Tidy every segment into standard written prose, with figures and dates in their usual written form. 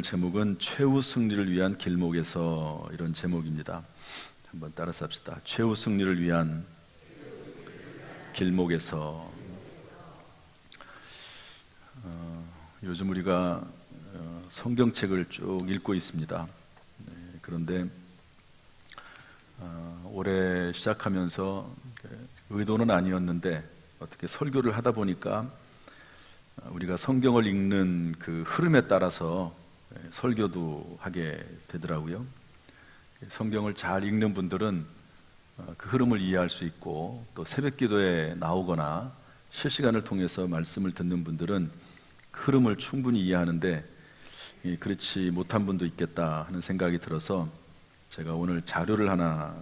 오늘 제목은 최후 승리를 위한 길목에서, 이런 제목입니다. 한번 따라서 합시다. 최후 승리를 위한 길목에서. 요즘 우리가 성경책을 쭉 읽고 있습니다. 그런데 올해 시작하면서 의도는 아니었는데 어떻게 설교를 하다 보니까 우리가 성경을 읽는 그 흐름에 따라서 설교도 하게 되더라고요. 성경을 잘 읽는 분들은 그 흐름을 이해할 수 있고, 또 새벽 기도에 나오거나 실시간을 통해서 말씀을 듣는 분들은 그 흐름을 충분히 이해하는데, 그렇지 못한 분도 있겠다 하는 생각이 들어서 제가 오늘 자료를 하나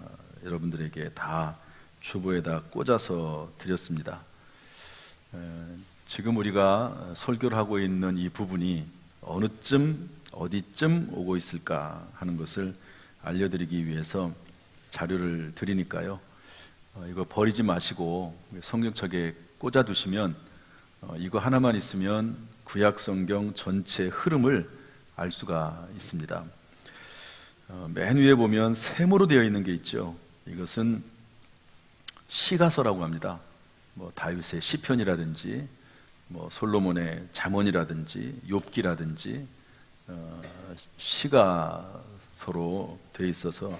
여러분들에게 다 주보에다 꽂아서 드렸습니다. 지금 우리가 설교를 하고 있는 이 부분이 어느쯤 어디쯤 오고 있을까 하는 것을 알려드리기 위해서 자료를 드리니까요, 이거 버리지 마시고 성경책에 꽂아두시면 이거 하나만 있으면 구약 성경 전체 흐름을 알 수가 있습니다. 맨 위에 보면 세모로 되어 있는 게 있죠. 이것은 시가서라고 합니다. 다윗의 시편이라든지 솔로몬의 잠언이라든지 욥기라든지 시가서로 되어 있어서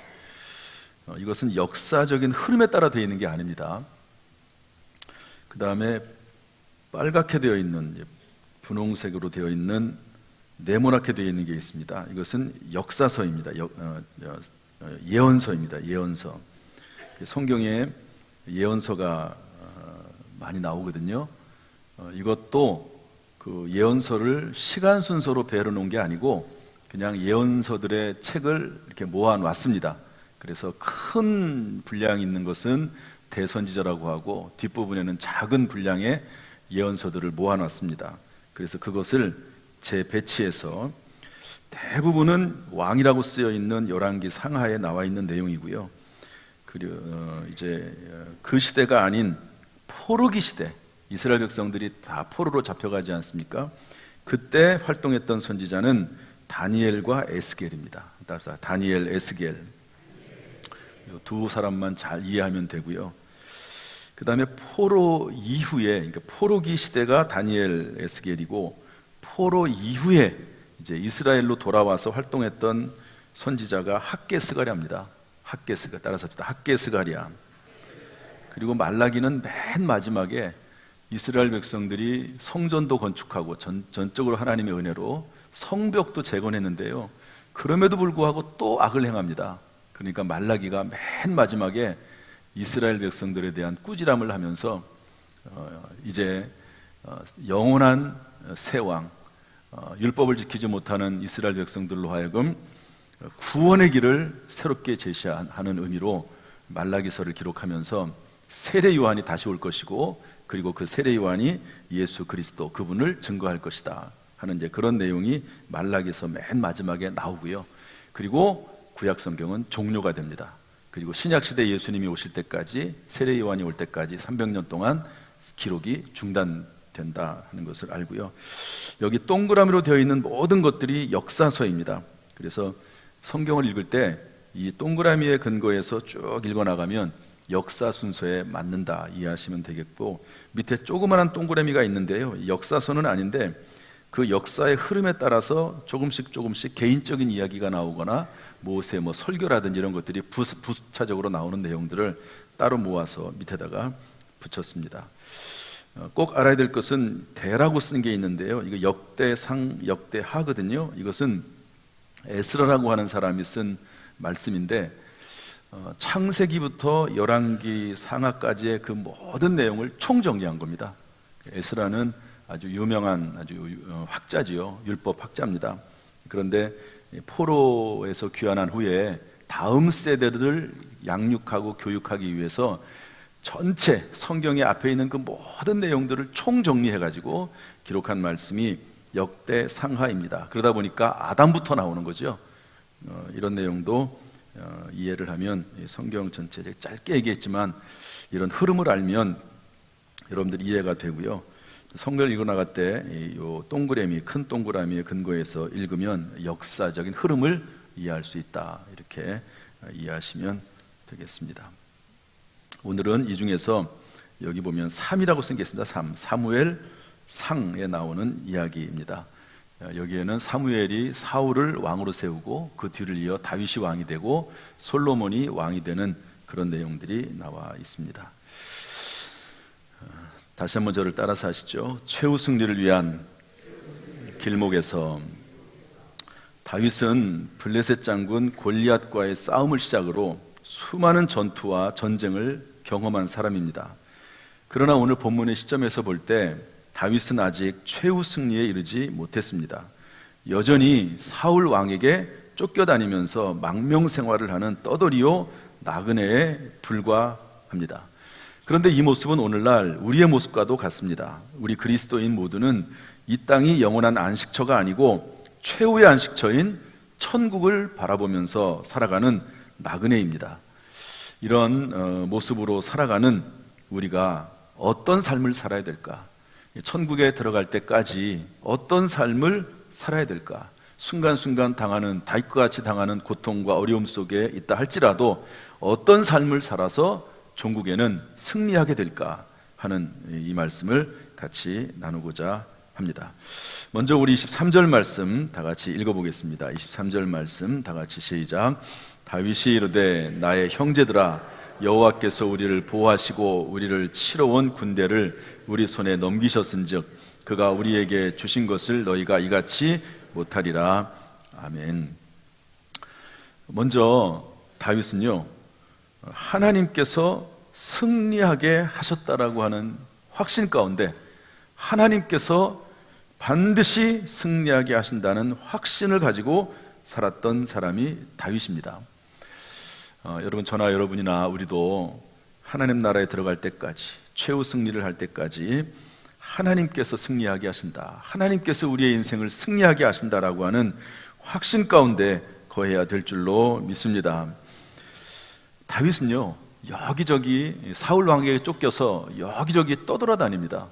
이것은 역사적인 흐름에 따라 되어 있는 게 아닙니다. 그 다음에 빨갛게 되어 있는, 분홍색으로 되어 있는, 네모나게 되어 있는 게 있습니다. 이것은 역사서입니다. 예언서입니다. 예언서. 성경에 예언서가 많이 나오거든요. 이것도 그 예언서를 시간 순서로 배열해 놓은 게 아니고 그냥 예언서들의 책을 이렇게 모아 놨습니다. 그래서 큰 분량이 있는 것은 대선지자라고 하고, 뒷부분에는 작은 분량의 예언서들을 모아 놨습니다. 그래서 그것을 재배치해서, 대부분은 왕이라고 쓰여 있는 열왕기 상하에 나와 있는 내용이고요. 그리고 이제 그 시대가 아닌 포로기 시대, 이스라엘 백성들이 다 포로로 잡혀가지 않습니까? 그때 활동했던 선지자는 다니엘과 에스겔입니다. 따라서 다니엘, 에스겔 두 사람만 잘 이해하면 되고요. 그 다음에 포로 이후에, 그러니까 포로기 시대가 다니엘, 에스겔이고, 포로 이후에 이제 이스라엘로 돌아와서 활동했던 선지자가 학개스가랴입니다. 학개스가, 따라서 합시다. 학개스가랴. 그리고 말라기는 맨 마지막에 이스라엘 백성들이 성전도 건축하고 전적으로 하나님의 은혜로 성벽도 재건했는데요, 그럼에도 불구하고 또 악을 행합니다. 그러니까 말라기가 맨 마지막에 이스라엘 백성들에 대한 꾸지람을 하면서 이제 영원한 새 왕, 율법을 지키지 못하는 이스라엘 백성들로 하여금 구원의 길을 새롭게 제시하는 의미로 말라기서를 기록하면서 세례 요한이 다시 올 것이고, 그리고 그 세례 요한이 예수 그리스도, 그분을 증거할 것이다 하는 이제 그런 내용이 말라기서 맨 마지막에 나오고요. 그리고 구약 성경은 종료가 됩니다. 그리고 신약 시대 예수님이 오실 때까지, 세례 요한이 올 때까지 300년 동안 기록이 중단된다 하는 것을 알고요. 여기 동그라미로 되어 있는 모든 것들이 역사서입니다. 그래서 성경을 읽을 때 이 동그라미의 근거에서 쭉 읽어 나가면 역사 순서에 맞는다 이해하시면 되겠고, 밑에 조그마한 동그라미가 있는데요, 역사서는 아닌데 그 역사의 흐름에 따라서 조금씩 개인적인 이야기가 나오거나 모세 설교라든지 이런 것들이 부차적으로 나오는 내용들을 따로 모아서 밑에다가 붙였습니다. 꼭 알아야 될 것은 대라고 쓴 게 있는데요, 이거 역대상, 역대하거든요. 이것은 에스라라고 하는 사람이 쓴 말씀인데, 창세기부터 열왕기 상하까지의 그 모든 내용을 총정리한 겁니다. 에스라는 아주 유명한 학자지요. 율법 학자입니다. 그런데 포로에서 귀환한 후에 다음 세대들을 양육하고 교육하기 위해서 전체 성경의 앞에 있는 그 모든 내용들을 총정리해가지고 기록한 말씀이 역대상하입니다. 그러다 보니까 아담부터 나오는 거죠. 이런 내용도 이해를 하면, 성경 전체 짧게 얘기했지만 이런 흐름을 알면 여러분들 이해가 되고요. 성경을 읽어 나갈 때 이 동그라미, 큰 동그라미의 근거에서 읽으면 역사적인 흐름을 이해할 수 있다, 이렇게 이해하시면 되겠습니다. 오늘은 이 중에서 여기 보면 3이라고 쓴 게 있습니다. 3, 사무엘 상에 나오는 이야기입니다. 여기에는 사무엘이 사울을 왕으로 세우고 그 뒤를 이어 다윗이 왕이 되고 솔로몬이 왕이 되는 그런 내용들이 나와 있습니다. 다시 한번 저를 따라서 하시죠. 최후 승리를 위한 길목에서 다윗은 블레셋 장군 골리앗과의 싸움을 시작으로 수많은 전투와 전쟁을 경험한 사람입니다. 그러나 오늘 본문의 시점에서 볼 때 다윗은 아직 최후 승리에 이르지 못했습니다. 여전히 사울 왕에게 쫓겨다니면서 망명 생활을 하는 떠돌이요 나그네에 불과합니다. 그런데 이 모습은 오늘날 우리의 모습과도 같습니다. 우리 그리스도인 모두는 이 땅이 영원한 안식처가 아니고 최후의 안식처인 천국을 바라보면서 살아가는 나그네입니다. 이런 모습으로 살아가는 우리가 어떤 삶을 살아야 될까? 천국에 들어갈 때까지 어떤 삶을 살아야 될까? 순간순간 당하는, 다윗과 같이 당하는 고통과 어려움 속에 있다 할지라도 어떤 삶을 살아서 종국에는 승리하게 될까 하는 이 말씀을 같이 나누고자 합니다. 먼저 우리 23절 말씀 다 같이 읽어보겠습니다. 23절 말씀 다 같이 시작. 다윗이 이르되 나의 형제들아, 여호와께서 우리를 보호하시고 우리를 치러 온 군대를 우리 손에 넘기셨은즉 그가 우리에게 주신 것을 너희가 이같이 못하리라. 아멘. 먼저 다윗은요, 하나님께서 승리하게 하셨다라고 하는 확신 가운데 하나님께서 반드시 승리하게 하신다는 확신을 가지고 살았던 사람이 다윗입니다. 여러분, 저나 여러분이나 우리도 하나님 나라에 들어갈 때까지, 최후 승리를 할 때까지 하나님께서 승리하게 하신다, 하나님께서 우리의 인생을 승리하게 하신다라고 하는 확신 가운데 거해야 될 줄로 믿습니다. 다윗은요, 여기저기 사울 왕에게 쫓겨서 여기저기 떠돌아다닙니다.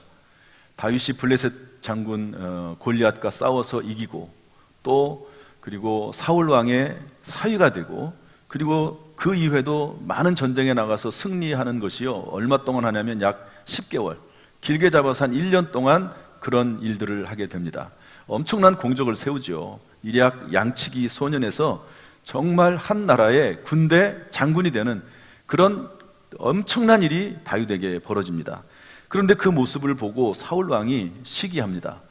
다윗이 블레셋 장군 골리앗과 싸워서 이기고, 또 그리고 사울 왕의 사위가 되고, 그리고 그 이후에도 많은 전쟁에 나가서 승리하는 것이요, 얼마 동안 하냐면 약 10개월, 길게 잡아서 한 1년 동안 그런 일들을 하게 됩니다. 엄청난 공적을 세우죠. 일약 양치기 소년에서 정말 한 나라의 군대 장군이 되는 그런 엄청난 일이 다윗에게 벌어집니다. 그런데 그 모습을 보고 사울 왕이 시기합니다.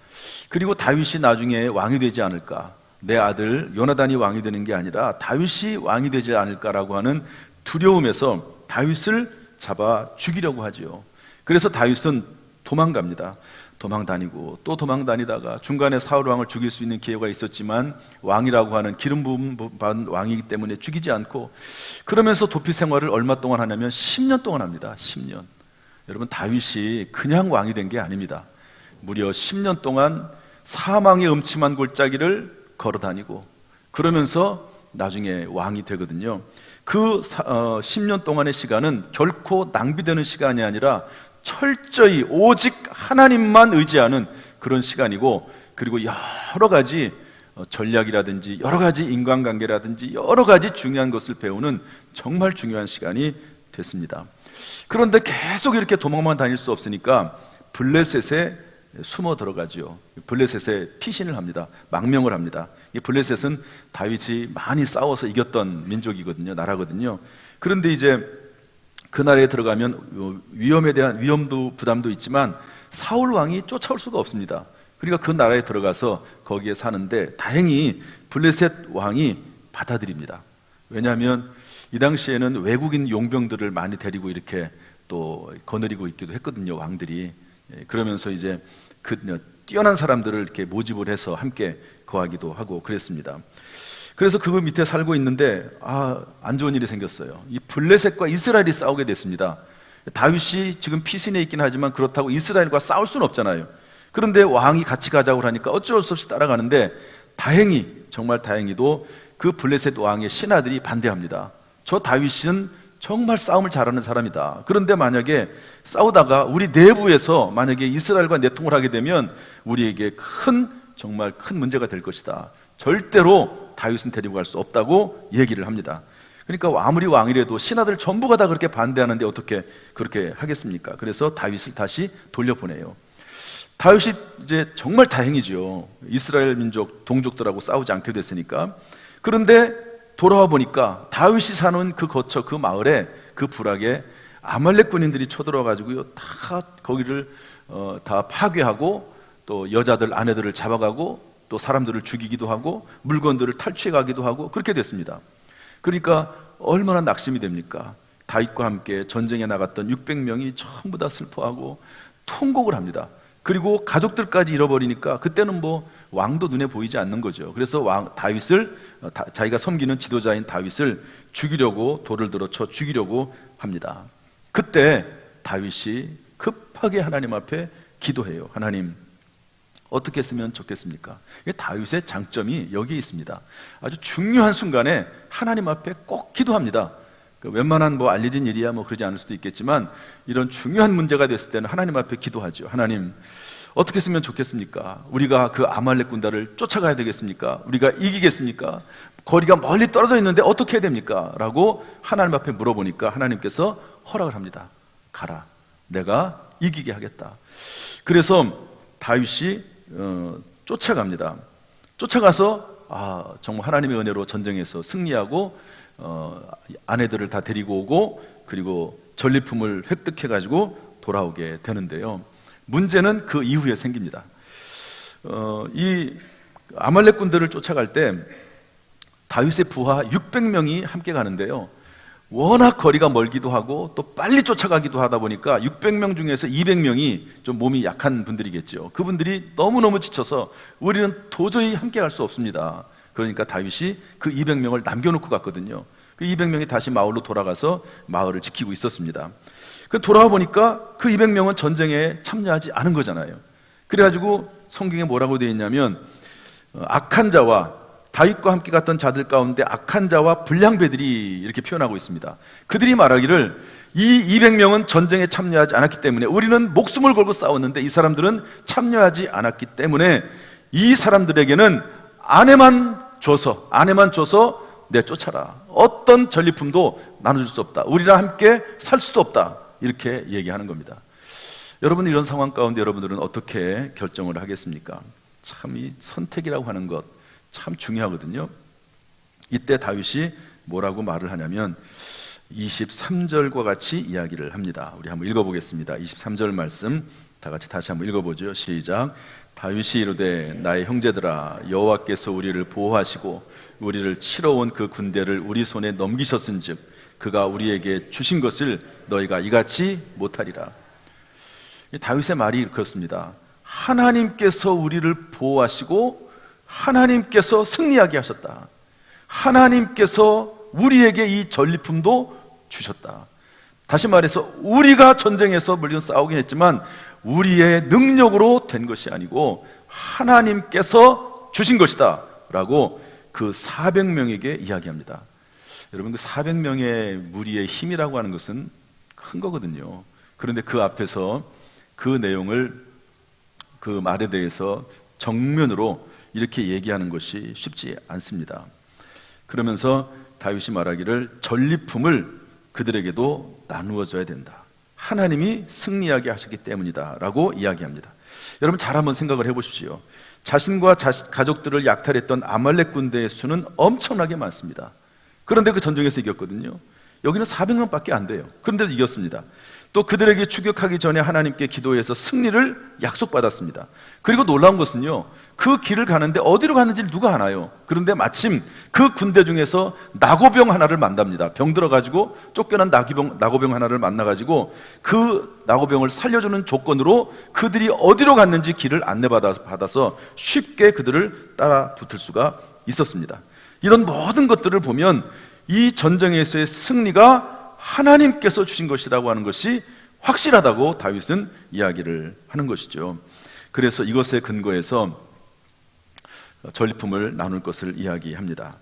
그리고 다윗이 나중에 왕이 되지 않을까, 내 아들 요나단이 왕이 되는 게 아니라 다윗이 왕이 되지 않을까라고 하는 두려움에서 다윗을 잡아 죽이려고 하지요. 그래서 다윗은 도망갑니다. 도망다니고 또 도망다니다가 중간에 사울 왕을 죽일 수 있는 기회가 있었지만 왕이라고 하는 기름 부음 받은 왕이기 때문에 죽이지 않고, 그러면서 도피 생활을 얼마 동안 하냐면 10년 동안 합니다. 10년. 여러분, 다윗이 그냥 왕이 된 게 아닙니다. 무려 10년 동안 사망의 음침한 골짜기를 걸어다니고 그러면서 나중에 왕이 되거든요. 그 10년 동안의 시간은 결코 낭비되는 시간이 아니라 철저히 오직 하나님만 의지하는 그런 시간이고, 그리고 여러 가지 전략이라든지 여러 가지 인간관계라든지 여러 가지 중요한 것을 배우는 정말 중요한 시간이 됐습니다. 그런데 계속 이렇게 도망만 다닐 수 없으니까 블레셋에 숨어 들어가지요. 블레셋에 피신을 합니다. 망명을 합니다. 이 블레셋은 다윗이 많이 싸워서 이겼던 민족이거든요, 나라거든요. 그런데 이제 그 나라에 들어가면 위험에 대한 위험도 부담도 있지만 사울 왕이 쫓아올 수가 없습니다. 그러니까 그 나라에 들어가서 거기에 사는데 다행히 블레셋 왕이 받아들입니다. 왜냐하면 이 당시에는 외국인 용병들을 많이 데리고 이렇게 또 거느리고 있기도 했거든요, 왕들이. 그러면서 이제 그 뛰어난 사람들을 이렇게 모집을 해서 함께 거하기도 하고 그랬습니다. 그래서 그 밑에 살고 있는데 안 좋은 일이 생겼어요. 이 블레셋과 이스라엘이 싸우게 됐습니다. 다윗이 지금 피신해 있긴 하지만 그렇다고 이스라엘과 싸울 수는 없잖아요. 그런데 왕이 같이 가자고 하니까 어쩔 수 없이 따라가는데, 다행히, 정말 다행히도 그 블레셋 왕의 신하들이 반대합니다. 저 다윗은 정말 싸움을 잘하는 사람이다. 그런데 만약에 싸우다가 우리 내부에서 만약에 이스라엘과 내통을 하게 되면 우리에게 정말 큰 문제가 될 것이다. 절대로 다윗은 데리고 갈 수 없다고 얘기를 합니다. 그러니까 아무리 왕이라도 신하들 전부가 다 그렇게 반대하는데 어떻게 그렇게 하겠습니까? 그래서 다윗을 다시 돌려보내요. 다윗이 이제 정말 다행이죠. 이스라엘 민족 동족들하고 싸우지 않게 됐으니까. 그런데 돌아와 보니까 다윗이 사는 그 거처, 그 마을에, 그 부락에 아말렉 군인들이 쳐들어와 가지고요, 다 거기를 다 파괴하고 또 여자들, 아내들을 잡아가고 또 사람들을 죽이기도 하고 물건들을 탈취해 가기도 하고 그렇게 됐습니다. 그러니까 얼마나 낙심이 됩니까? 다윗과 함께 전쟁에 나갔던 600명이 전부 다 슬퍼하고 통곡을 합니다. 그리고 가족들까지 잃어버리니까 그때는 뭐 왕도 눈에 보이지 않는 거죠. 그래서 다윗을, 자기가 섬기는 지도자인 다윗을 죽이려고, 돌을 들어 쳐 죽이려고 합니다. 그때 다윗이 급하게 하나님 앞에 기도해요. 하나님, 어떻게 했으면 좋겠습니까? 다윗의 장점이 여기에 있습니다. 아주 중요한 순간에 하나님 앞에 꼭 기도합니다. 웬만한 뭐 알려진 일이야 뭐 그러지 않을 수도 있겠지만 이런 중요한 문제가 됐을 때는 하나님 앞에 기도하죠. 하나님, 어떻게 했으면 좋겠습니까? 우리가 그 아말렉 군단을 쫓아가야 되겠습니까? 우리가 이기겠습니까? 거리가 멀리 떨어져 있는데 어떻게 해야 됩니까? 라고 하나님 앞에 물어보니까 하나님께서 허락을 합니다. 가라, 내가 이기게 하겠다. 그래서 다윗이 쫓아갑니다. 쫓아가서 정말 하나님의 은혜로 전쟁에서 승리하고 아내들을 다 데리고 오고 그리고 전리품을 획득해가지고 돌아오게 되는데요. 문제는 그 이후에 생깁니다. 이 아말렉 군대를 쫓아갈 때 다윗의 부하 600명이 함께 가는데요. 워낙 거리가 멀기도 하고 또 빨리 쫓아가기도 하다 보니까 600명 중에서 200명이 좀 몸이 약한 분들이겠죠. 그분들이 너무너무 지쳐서 우리는 도저히 함께 갈 수 없습니다. 그러니까 다윗이 그 200명을 남겨놓고 갔거든요. 그 200명이 다시 마을로 돌아가서 마을을 지키고 있었습니다. 돌아와 보니까 그 200명은 전쟁에 참여하지 않은 거잖아요. 그래가지고 성경에 뭐라고 되어 있냐면 악한 자와 다윗과 함께 갔던 자들 가운데 악한 자와 불량배들이 이렇게 표현하고 있습니다. 그들이 말하기를 이 200명은 전쟁에 참여하지 않았기 때문에 우리는 목숨을 걸고 싸웠는데 이 사람들은 참여하지 않았기 때문에 이 사람들에게는 아내만 줘서 내쫓아라. 어떤 전리품도 나눠줄 수 없다. 우리랑 함께 살 수도 없다. 이렇게 얘기하는 겁니다. 여러분, 이런 상황 가운데 여러분들은 어떻게 결정을 하겠습니까? 참 이 선택이라고 하는 것 참 중요하거든요. 이때 다윗이 뭐라고 말을 하냐면 23절과 같이 이야기를 합니다. 우리 한번 읽어보겠습니다. 23절 말씀 다 같이 다시 한번 읽어보죠. 시작. 다윗이 이르되 나의 형제들아, 여호와께서 우리를 보호하시고 우리를 치러 온 그 군대를 우리 손에 넘기셨은즉 그가 우리에게 주신 것을 너희가 이같이 못하리라. 다윗의 말이 그렇습니다. 하나님께서 우리를 보호하시고 하나님께서 승리하게 하셨다. 하나님께서 우리에게 이 전리품도 주셨다. 다시 말해서 우리가 전쟁에서 물론 싸우긴 했지만 우리의 능력으로 된 것이 아니고 하나님께서 주신 것이다 라고 그 400명에게 이야기합니다. 여러분, 그 400명의 무리의 힘이라고 하는 것은 큰 거거든요. 그런데 그 앞에서 그 내용을, 그 말에 대해서 정면으로 이렇게 얘기하는 것이 쉽지 않습니다. 그러면서 다윗이 말하기를 전리품을 그들에게도 나누어 줘야 된다. 하나님이 승리하게 하셨기 때문이다 라고 이야기합니다. 여러분, 잘 한번 생각을 해보십시오. 자신과 가족들을 약탈했던 아말렉 군대의 수는 엄청나게 많습니다. 그런데 그 전쟁에서 이겼거든요. 여기는 400명밖에 안 돼요. 그런데도 이겼습니다. 또 그들에게 추격하기 전에 하나님께 기도해서 승리를 약속받았습니다. 그리고 놀라운 것은요, 그 길을 가는데 어디로 가는지를 누가 아나요? 그런데 마침 그 군대 중에서 나고병 하나를 만납니다. 병 들어가지고 쫓겨난 나고병 하나를 만나가지고 그 나고병을 살려주는 조건으로 그들이 어디로 갔는지 길을 안내받아서 쉽게 그들을 따라 붙을 수가 있었습니다. 이런 모든 것들을 보면 이 전쟁에서의 승리가 하나님께서 주신 것이라고 하는 것이 확실하다고 다윗은 이야기를 하는 것이죠. 그래서 이것에 근거해서 전리품을 나눌 것을 이야기합니다.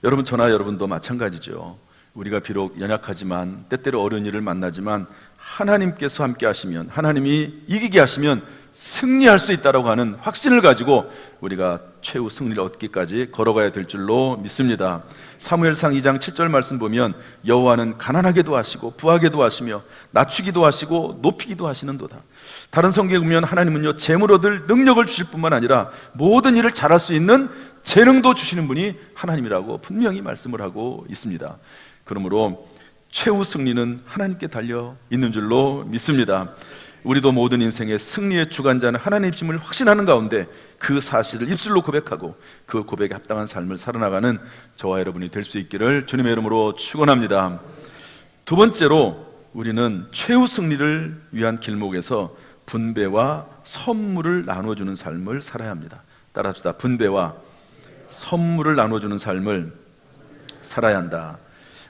여러분, 저나 여러분도 마찬가지죠. 우리가 비록 연약하지만 때때로 어려운 일을 만나지만 하나님께서 함께 하시면, 하나님이 이기게 하시면 승리할 수 있다라고 하는 확신을 가지고 우리가 최후 승리를 얻기까지 걸어가야 될 줄로 믿습니다. 사무엘상 2장 7절 말씀 보면 여호와는 가난하게도 하시고 부하게도 하시며 낮추기도 하시고 높이기도 하시는도다. 다른 성경에 보면 하나님은요, 재물 얻을 능력을 주실 뿐만 아니라 모든 일을 잘할 수 있는 재능도 주시는 분이 하나님이라고 분명히 말씀을 하고 있습니다. 그러므로 최후 승리는 하나님께 달려 있는 줄로 믿습니다. 우리도 모든 인생의 승리의 주관자는 하나님이심을 확신하는 가운데 그 사실을 입술로 고백하고 그 고백에 합당한 삶을 살아나가는 저와 여러분이 될 수 있기를 주님의 이름으로 축원합니다. 두 번째로 우리는 최후 승리를 위한 길목에서 분배와 선물을 나눠주는 삶을 살아야 합니다. 따라합시다. 분배와 선물을 나눠주는 삶을 살아야 한다.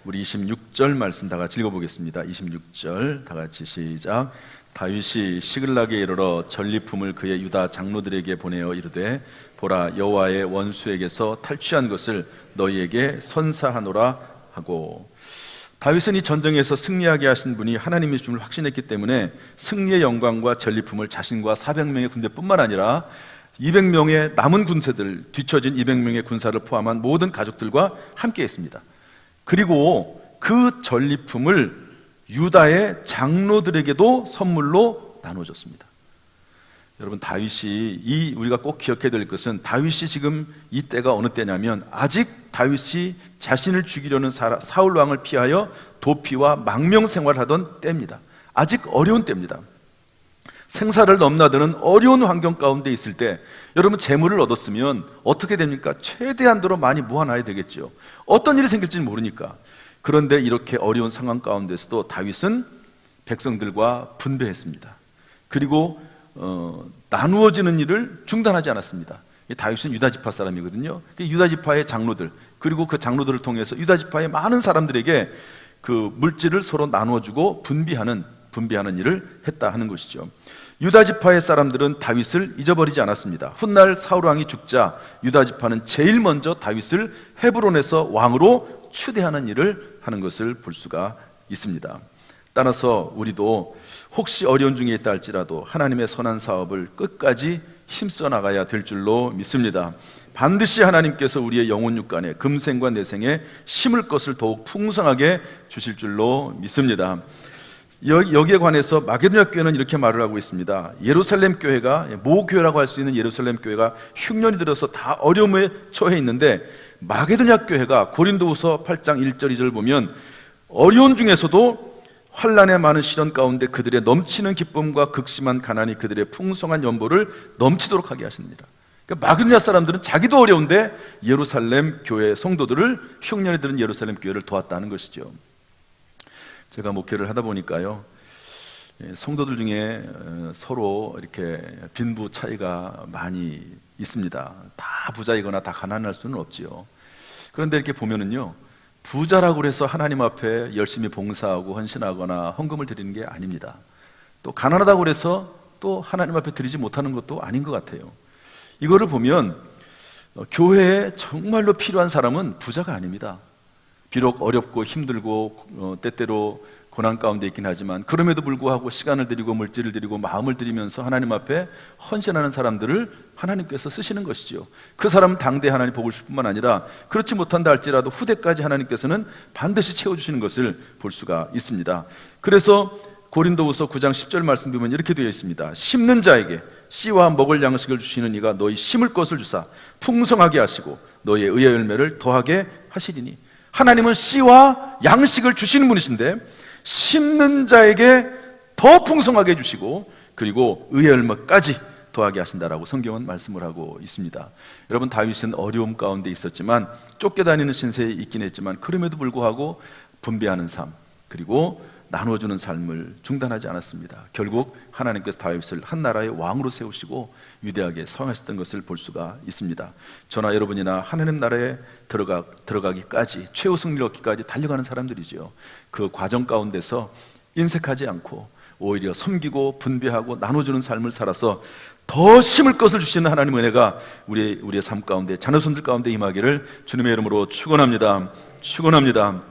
우리 26절 말씀 다 같이 읽어보겠습니다. 26절 다 같이 시작. 다윗이 시글락에 이르러 전리품을 그의 유다 장로들에게 보내어 이르되 보라, 여호와의 원수에게서 탈취한 것을 너희에게 선사하노라 하고. 다윗은 이 전쟁에서 승리하게 하신 분이 하나님이심을 확신했기 때문에 승리의 영광과 전리품을 자신과 400명의 군대뿐만 아니라 200명의 남은 군사들, 뒤처진 200명의 군사를 포함한 모든 가족들과 함께 했습니다. 그리고 그 전리품을 유다의 장로들에게도 선물로 나눠줬습니다. 여러분, 다윗이 우리가 꼭 기억해야 될 것은, 다윗이 지금 이 때가 어느 때냐면 아직 다윗이 자신을 죽이려는 사울 왕을 피하여 도피와 망명 생활하던 때입니다. 아직 어려운 때입니다. 생사를 넘나드는 어려운 환경 가운데 있을 때 여러분, 재물을 얻었으면 어떻게 됩니까? 최대한도로 많이 모아놔야 되겠죠. 어떤 일이 생길지는 모르니까. 그런데 이렇게 어려운 상황 가운데서도 다윗은 백성들과 분배했습니다. 그리고 나누어지는 일을 중단하지 않았습니다. 다윗은 유다지파 사람이거든요. 유다지파의 장로들, 그리고 그 장로들을 통해서 유다지파의 많은 사람들에게 그 물질을 서로 나누어주고 분배하는 일을 했다 하는 것이죠. 유다지파의 사람들은 다윗을 잊어버리지 않았습니다. 훗날 사울왕이 죽자 유다지파는 제일 먼저 다윗을 헤브론에서 왕으로 추대하는 일을 하는 것을 볼 수가 있습니다. 따라서 우리도 혹시 어려운 중에 있다 할지라도 하나님의 선한 사업을 끝까지 힘써 나가야 될 줄로 믿습니다. 반드시 하나님께서 우리의 영혼 육간에 금생과 내생에 심을 것을 더욱 풍성하게 주실 줄로 믿습니다. 여기에 관해서 마게도냐 교회는 이렇게 말을 하고 있습니다. 예루살렘 교회가, 모교회라고 할 수 있는 예루살렘 교회가 흉년이 들어서 다 어려움에 처해 있는데, 마게도냐 교회가 고린도후서 8장 1절 2절 보면 어려운 중에서도 환난의 많은 시련 가운데 그들의 넘치는 기쁨과 극심한 가난이 그들의 풍성한 연보를 넘치도록 하게 하십니다. 그러니까 마게도냐 사람들은 자기도 어려운데 예루살렘 교회 성도들을, 흉년이 들은 예루살렘 교회를 도왔다는 것이죠. 제가 목회를 하다 보니까요, 성도들 중에 서로 이렇게 빈부 차이가 많이 있습니다. 다 부자이거나 다 가난할 수는 없지요. 그런데 이렇게 보면은요, 부자라고 해서 하나님 앞에 열심히 봉사하고 헌신하거나 헌금을 드리는 게 아닙니다. 또 가난하다고 해서 또 하나님 앞에 드리지 못하는 것도 아닌 것 같아요. 이거를 보면 교회에 정말로 필요한 사람은 부자가 아닙니다. 비록 어렵고 힘들고 때때로 고난 가운데 있긴 하지만 그럼에도 불구하고 시간을 드리고 물질을 드리고 마음을 드리면서 하나님 앞에 헌신하는 사람들을 하나님께서 쓰시는 것이죠. 그 사람은 당대 하나님 복을 줄 뿐만 아니라 그렇지 못한다 할지라도 후대까지 하나님께서는 반드시 채워주시는 것을 볼 수가 있습니다. 그래서 고린도후서 9장 10절 말씀 보면 이렇게 되어 있습니다. 심는 자에게 씨와 먹을 양식을 주시는 이가 너희 심을 것을 주사 풍성하게 하시고 너희의 의의 열매를 더하게 하시리니. 하나님은 씨와 양식을 주시는 분이신데 심는 자에게 더 풍성하게 해주시고 그리고 의의 열매까지 더하게 하신다라고 성경은 말씀을 하고 있습니다. 여러분, 다윗은 어려움 가운데 있었지만 쫓겨다니는 신세에 있긴 했지만 그럼에도 불구하고 분배하는 삶 그리고 나눠주는 삶을 중단하지 않았습니다. 결국 하나님께서 다윗을 한 나라의 왕으로 세우시고 위대하게 사용하셨던 것을 볼 수가 있습니다. 저나 여러분이나 하나님 나라에 들어가기까지, 최후 승리를 얻기까지 달려가는 사람들이죠. 그 과정 가운데서 인색하지 않고 오히려 섬기고 분배하고 나눠주는 삶을 살아서 더 심을 것을 주시는 하나님의 은혜가 우리의 삶 가운데, 자녀손들 가운데 임하기를 주님의 이름으로 축원합니다. 축원합니다.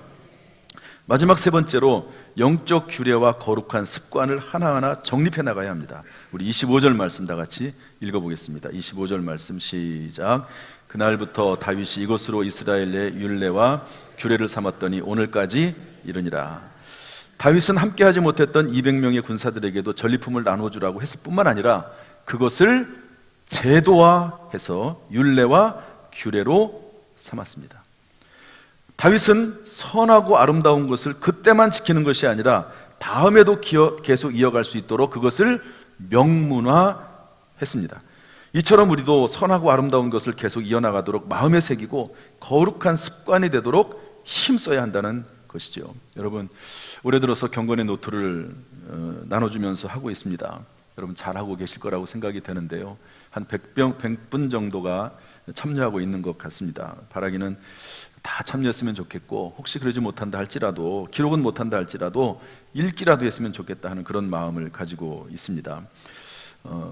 마지막 세 번째로 영적 규례와 거룩한 습관을 하나하나 정립해 나가야 합니다. 우리 25절 말씀 다 같이 읽어보겠습니다. 25절 말씀 시작. 그날부터 다윗이 이것으로 이스라엘의 율례와 규례를 삼았더니 오늘까지 이르니라. 다윗은 함께하지 못했던 200명의 군사들에게도 전리품을 나눠주라고 했을 뿐만 아니라 그것을 제도화해서 율례와 규례로 삼았습니다. 다윗은 선하고 아름다운 것을 그때만 지키는 것이 아니라 다음에도 계속 이어갈 수 있도록 그것을 명문화했습니다. 이처럼 우리도 선하고 아름다운 것을 계속 이어나가도록 마음에 새기고 거룩한 습관이 되도록 힘써야 한다는 것이죠. 여러분, 올해 들어서 경건의 노트를 나눠주면서 하고 있습니다. 여러분 잘하고 계실 거라고 생각이 되는데요, 한 100분 정도가 참여하고 있는 것 같습니다. 바라기는 다 참여했으면 좋겠고, 혹시 그러지 못한다 할지라도, 기록은 못한다 할지라도 읽기라도 했으면 좋겠다 하는 그런 마음을 가지고 있습니다.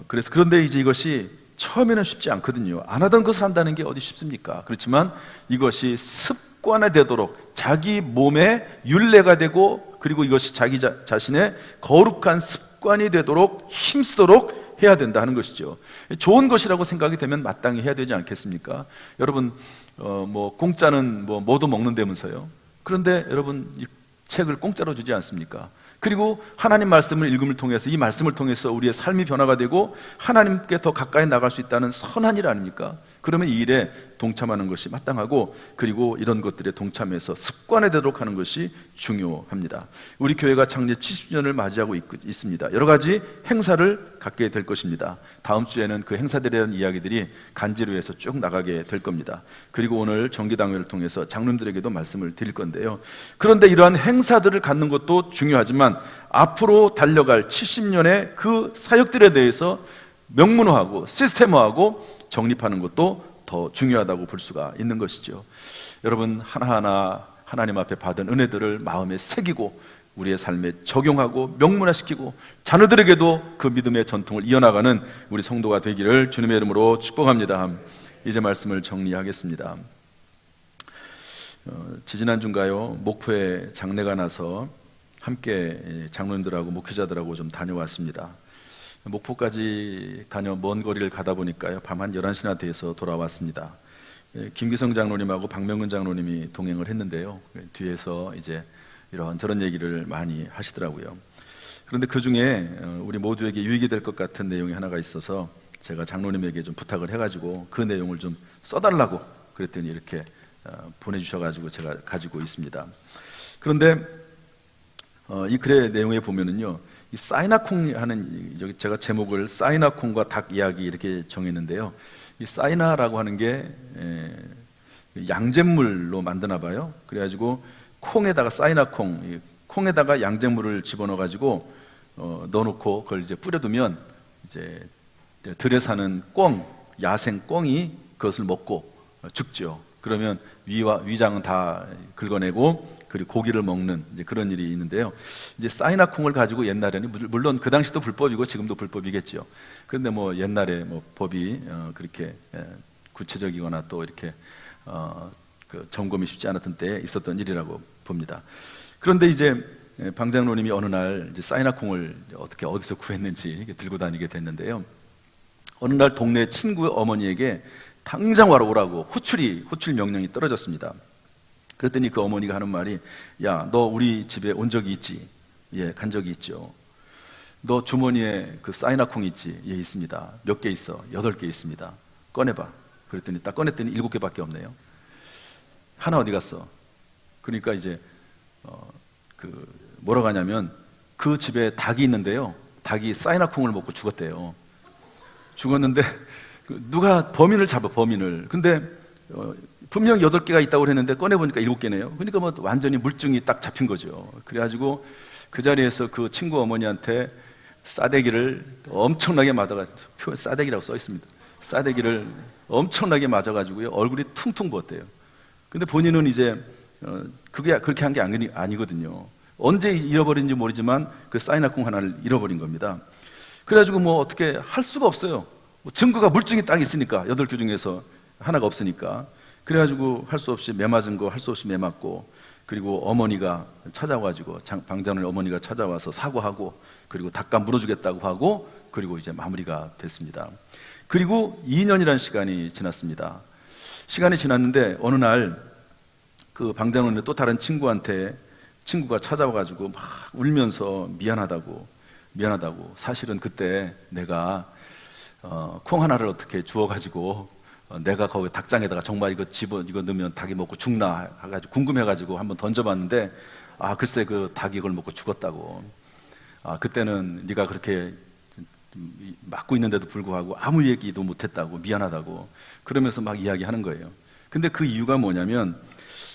그런데 이제 이것이 처음에는 쉽지 않거든요. 안 하던 것을 한다는 게 어디 쉽습니까? 그렇지만 이것이 습관이 되도록 자기 몸에 율례가 되고, 그리고 이것이 자기 자신의 거룩한 습관이 되도록 힘쓰도록 해야 된다 하는 것이죠. 좋은 것이라고 생각이 되면 마땅히 해야 되지 않겠습니까? 여러분, 공짜는 뭐도 먹는다면서요. 그런데 여러분, 이 책을 공짜로 주지 않습니까? 그리고 하나님 말씀을 읽음을 통해서, 이 말씀을 통해서 우리의 삶이 변화가 되고 하나님께 더 가까이 나갈 수 있다는 선한 일 아닙니까? 그러면 이 일에 동참하는 것이 마땅하고, 그리고 이런 것들에 동참해서 습관이 되도록 하는 것이 중요합니다. 우리 교회가 창립 70주년을 맞이하고 있습니다. 여러 가지 행사를 갖게 될 것입니다. 다음 주에는 그 행사들에 대한 이야기들이 간지로해서 쭉 나가게 될 겁니다. 그리고 오늘 정기당회를 통해서 장로님들에게도 말씀을 드릴 건데요, 그런데 이러한 행사들을 갖는 것도 중요하지만 앞으로 달려갈 70년의 그 사역들에 대해서 명문화하고 시스템화하고 정립하는 것도 더 중요하다고 볼 수가 있는 것이죠. 여러분, 하나하나 하나님 앞에 받은 은혜들을 마음에 새기고 우리의 삶에 적용하고 명문화시키고 자녀들에게도 그 믿음의 전통을 이어나가는 우리 성도가 되기를 주님의 이름으로 축복합니다. 이제 말씀을 정리하겠습니다. 지지난주인가요? 목포에 장례가 나서 함께 장로님들하고 목회자들하고 좀 다녀왔습니다. 목포까지 먼 거리를 가다 보니까요, 밤 한 11시나 돼서 돌아왔습니다. 김기성 장로님하고 박명근 장로님이 동행을 했는데요, 뒤에서 이제 이런저런 얘기를 많이 하시더라고요. 그런데 그 중에 우리 모두에게 유익이 될 것 같은 내용이 하나가 있어서 제가 장로님에게 좀 부탁을 해가지고 그 내용을 좀 써달라고 그랬더니 이렇게 보내주셔가지고 제가 가지고 있습니다. 그런데 이 글의 내용에 보면은요, 이 사이나콩 하는, 제가 제목을 사이나콩과 닭 이야기 이렇게 정했는데요, 이 사이나라고 하는 게 양잿물로 만드나 봐요. 그래가지고 콩에다가 사이나콩, 콩에다가 양잿물을 집어넣어 가지고 넣어놓고 그걸 이제 뿌려두면 이제 들에 사는 꿩, 야생 꿩이 그것을 먹고 죽죠. 그러면 위장은 다 긁어내고 그리고 고기를 먹는 이제 그런 일이 있는데요. 이제 사이나콩을 가지고 옛날에는, 물론 그 당시도 불법이고 지금도 불법이겠죠. 그런데 옛날에 법이 그렇게 구체적이거나 또 이렇게 그 점검이 쉽지 않았던 때에 있었던 일이라고 봅니다. 그런데 이제 방 장로님이 어느 날 이제 사이나콩을 어디서 구했는지 들고 다니게 됐는데요, 어느 날 동네 친구의 어머니에게 당장 오라고 호출 명령이 떨어졌습니다. 그랬더니 그 어머니가 하는 말이, 야, 너 우리 집에 온 적이 있지? 예, 간 적이 있죠. 너 주머니에 그 사이나콩 있지? 예, 있습니다. 몇 개 있어? 8개 있습니다. 꺼내봐. 그랬더니 딱 꺼냈더니 7개밖에 없네요. 하나 어디 갔어? 그러니까 이제 뭐라고 하냐면, 그 집에 닭이 있는데요, 닭이 사이나콩을 먹고 죽었대요. 죽었는데 누가 범인을 잡아, 범인을. 근데 분명히 8개가 있다고 했는데 꺼내보니까 7개네요. 그러니까 완전히 물증이 딱 잡힌 거죠. 그래가지고 그 자리에서 그 친구 어머니한테 싸대기를 엄청나게 맞아가지고, 싸대기라고 써 있습니다. 싸대기를 엄청나게 맞아가지고요, 얼굴이 퉁퉁 부었대요. 근데 본인은 이제 그게 그렇게 한 게 아니거든요. 언제 잃어버린지 모르지만 그 사이나콩 하나를 잃어버린 겁니다. 그래가지고 어떻게 할 수가 없어요. 증거가, 물증이 딱 있으니까, 8개 중에서 하나가 없으니까. 그래가지고 할 수 없이 매맞은 거 할 수 없이 매맞고, 그리고 어머니가 찾아와가지고 방장로님 어머니가 찾아와서 사과하고 그리고 닭값 물어주겠다고 하고 그리고 이제 마무리가 됐습니다. 그리고 2년이라는 시간이 지났습니다. 시간이 지났는데 어느 날 그 방장로님의 또 다른 친구가 찾아와가지고 막 울면서 미안하다고 사실은 그때 내가 콩 하나를 어떻게 주워가지고 내가 거기 닭장에다가 정말 이거 넣으면 닭이 먹고 죽나 해가지고 궁금해가지고 한번 던져봤는데 글쎄 그 닭이 이걸 먹고 죽었다고. 그때는 네가 그렇게 맞고 있는데도 불구하고 아무 얘기도 못했다고 미안하다고 그러면서 막 이야기하는 거예요. 근데 그 이유가 뭐냐면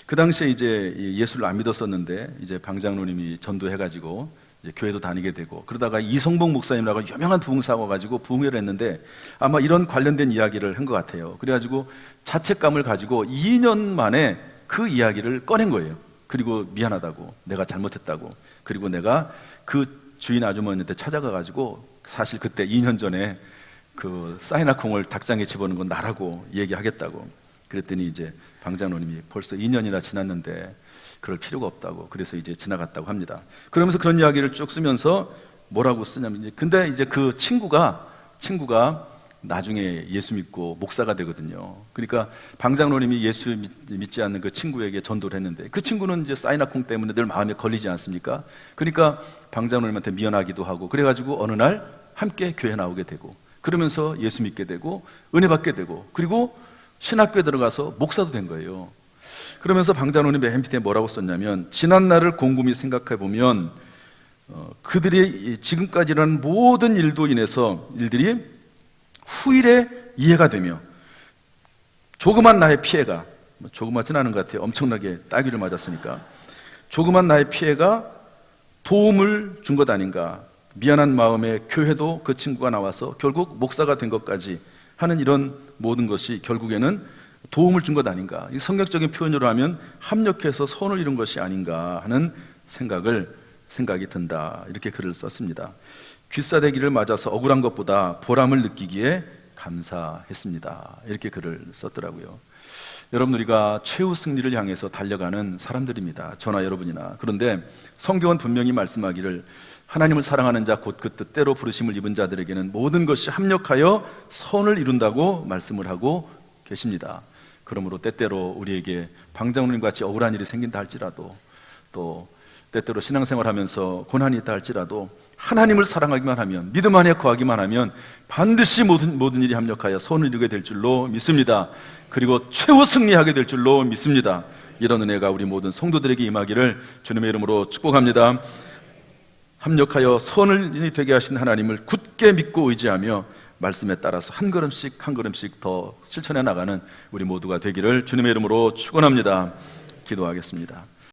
그 당시에 이제 예수를 안 믿었었는데 이제 방장로님이 전도해가지고 이제 교회도 다니게 되고 그러다가 이성복 목사님이라고 유명한 부흥사가 가지고 부흥회를 했는데 아마 이런 관련된 이야기를 한 것 같아요. 그래가지고 자책감을 가지고 2년 만에 그 이야기를 꺼낸 거예요. 그리고 미안하다고 내가 잘못했다고 그리고 내가 그 주인 아주머니한테 찾아가가지고 사실 그때 2년 전에 그 사이나 콩을 닭장에 집어넣은 건 나라고 얘기하겠다고 그랬더니 이제 방장로님이 벌써 2년이나 지났는데 그럴 필요가 없다고 그래서 이제 지나갔다고 합니다. 그러면서 그런 이야기를 쭉 쓰면서 뭐라고 쓰냐면 근데 이제 그 친구가 나중에 예수 믿고 목사가 되거든요. 그러니까 방장로님이 예수 믿지 않는 그 친구에게 전도를 했는데 그 친구는 이제 사이나콩 때문에 늘 마음에 걸리지 않습니까? 그러니까 방장로님한테 미안하기도 하고 그래가지고 어느 날 함께 교회 나오게 되고 그러면서 예수 믿게 되고 은혜 받게 되고 그리고 신학교에 들어가서 목사도 된 거예요. 그러면서 방장로님이 맨 밑에 뭐라고 썼냐면 지난 날을 곰곰이 생각해 보면 그들이 지금까지 일어난 모든 일들이 후일에 이해가 되며 조그만 나의 피해가 조그맣진 않은 것 같아요. 엄청나게 따귀를 맞았으니까 조그만 나의 피해가 도움을 준 것 아닌가. 미안한 마음에 교회도 그 친구가 나와서 결국 목사가 된 것까지 하는 이런 모든 것이 결국에는 도움을 준 것 아닌가. 이 성격적인 표현으로 하면 합력해서 선을 이룬 것이 아닌가 하는 생각이 든다. 이렇게 글을 썼습니다. 귀싸대기를 맞아서 억울한 것보다 보람을 느끼기에 감사했습니다. 이렇게 글을 썼더라고요. 여러분 우리가 최후 승리를 향해서 달려가는 사람들입니다. 저나 여러분이나. 그런데 성경은 분명히 말씀하기를 하나님을 사랑하는 자 곧 그 뜻대로 부르심을 입은 자들에게는 모든 것이 합력하여 선을 이룬다고 말씀을 하고 계십니다. 그러므로 때때로 우리에게 방장로님 같이 억울한 일이 생긴다 할지라도 또 때때로 신앙생활하면서 고난이 있다 할지라도 하나님을 사랑하기만 하면 믿음 안에 거하기만 하면 반드시 모든 일이 합력하여 선을 이루게 될 줄로 믿습니다. 그리고 최후 승리하게 될 줄로 믿습니다. 이런 은혜가 우리 모든 성도들에게 임하기를 주님의 이름으로 축복합니다. 합력하여 선을 되게 하신 하나님을 굳게 믿고 의지하며 말씀에 따라서 한 걸음씩 더 실천해 나가는 우리 모두가 되기를 주님의 이름으로 축원합니다. 기도하겠습니다.